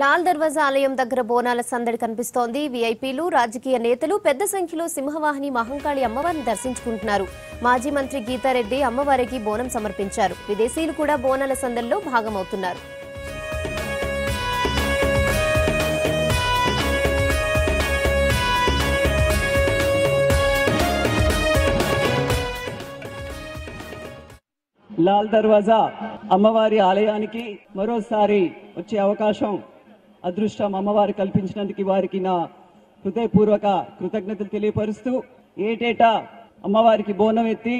లాల్ దర్వాజా ఆలయం దగ్గర బోనాల సందడి కనిపిస్తోంది. వీఐపీలు, రాజకీయ నేతలు పెద్ద సంఖ్యలో సింహవాహిని మహంకాళి అమ్మవారిని దర్శించుకుంటున్నారు. మాజీ మంత్రి గీతారెడ్డి అమ్మవారికి బోనం సమర్పించారు. విదేశీయులు కూడా బోనాల సందడిలో భాగమవుతున్నారు. లాల్ దర్వాజా అమ్మవారి ఆలయానికి మరోసారి వచ్చే అవకాశం అదృష్టం అమ్మవారు కల్పించినందుకు వారికి నా హృదయపూర్వక కృతజ్ఞతలు తెలియపరుస్తూ, ఏటేటా అమ్మవారికి బోనం ఎత్తి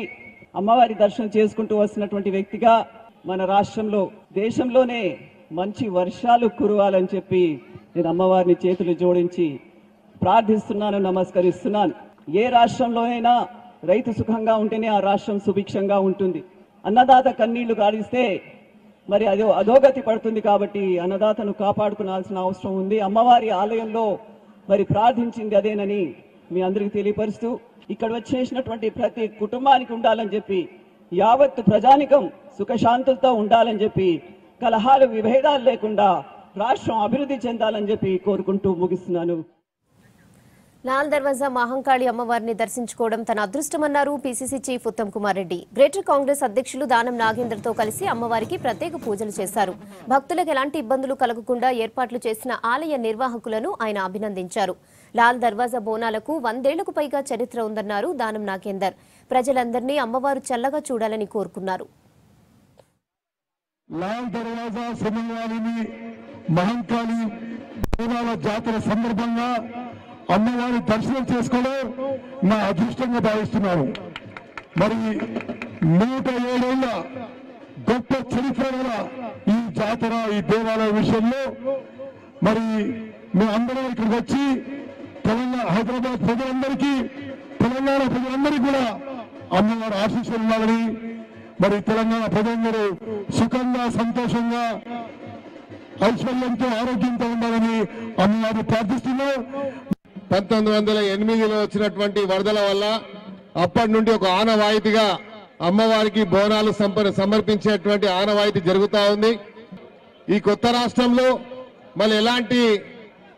అమ్మవారి దర్శనం చేసుకుంటూ వస్తున్నటువంటి వ్యక్తిగా మన రాష్ట్రంలో దేశంలోనే మంచి వర్షాలు కురవాలని చెప్పి నేను అమ్మవారిని చేతులు జోడించి ప్రార్థిస్తున్నాను, నమస్కరిస్తున్నాను. ఏ రాష్ట్రంలోనైనా రైతు సుఖంగా ఉంటేనే ఆ రాష్ట్రం సుభిక్షంగా ఉంటుంది. అన్నదాత కన్నీళ్లు గాడిస్తే మరి అధోగతి పడుతుంది. కాబట్టి అన్నదాతను కాపాడుకోవాల్సిన అవసరం ఉంది. అమ్మవారి ఆలయంలో మరి ప్రార్థించింది అదేనని మీ అందరికీ తెలియపరుస్తూ, ఇక్కడ వచ్చేసినటువంటి ప్రతి కుటుంబానికి ఉండాలని చెప్పి, యావత్తు ప్రజానికం సుఖశాంతులతో ఉండాలని చెప్పి, కలహాలు విభేదాలు లేకుండా రాష్ట్రం అభివృద్ధి చెందాలని చెప్పి కోరుకుంటూ ముగిస్తున్నాను. లాల్ దర్వాజా మహంకాళి అమ్మవారిని దర్శించుకోవడం తన అదృష్టమన్నారు PCC chief Uttam Kumar Reddy. Greater Congress అధ్యక్షులు దానం నాగేందర్తో కలిసి అమ్మవారికి ప్రత్యేక పూజలు చేశారు. భక్తులకు ఎలాంటి ఇబ్బందులు కలగకుండా ఏర్పాట్లు చేసిన ఆలయ నిర్వాహకులను ఆయన అభినందించారు. లాల్ దర్వాజా బోనాలకు 100 ఏళ్లకు పైగా చరిత్ర ఉందన్నారు దానం నాగేందర్. ప్రజలందరినీ అమ్మవారు చల్లగా చూడాలని కోరుకున్నారు. లాల్ దర్వాజా సింహవాహిని మహంకాళి బోనాల జాతర సందర్భంగా అమ్మవారి దర్శనం చేసుకోవడం నా అదృష్టంగా భావిస్తున్నాను. మరి 107 ఏళ్ల గొప్ప చరిత్ర గల ఈ జాతర, ఈ దేవాలయ విషయంలో మరి మేమందరం ఇక్కడికి వచ్చి హైదరాబాద్ ప్రజలందరికీ, తెలంగాణ ప్రజలందరికీ కూడా అమ్మవారి ఆశీస్సులు ఉండాలని, మరి తెలంగాణ ప్రజలందరూ సుఖంగా, సంతోషంగా, ఐశ్వర్యంతో, ఆరోగ్యంతో ఉండాలని అమ్మవారిని ప్రార్థిస్తున్నాం. 1908లో వచ్చినటువంటి వరదల వల్ల అప్పటి నుండి ఒక ఆనవాయితీగా అమ్మవారికి బోనాలు సమర్పించేటువంటి ఆనవాయితీ జరుగుతూ ఉంది. ఈ కొత్త రాష్ట్రంలో మరి ఎలాంటి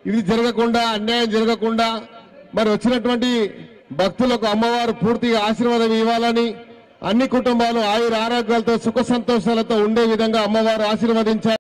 ఇది జరగకుండా, అన్యాయం జరగకుండా మరి వచ్చినటువంటి భక్తులకు అమ్మవారు పూర్తిగా ఆశీర్వాదం ఇవ్వాలని, అన్ని కుటుంబాలు ఆయుర ఆరోగ్యాలతో సుఖ సంతోషాలతో ఉండే విధంగా అమ్మవారు ఆశీర్వదించారు.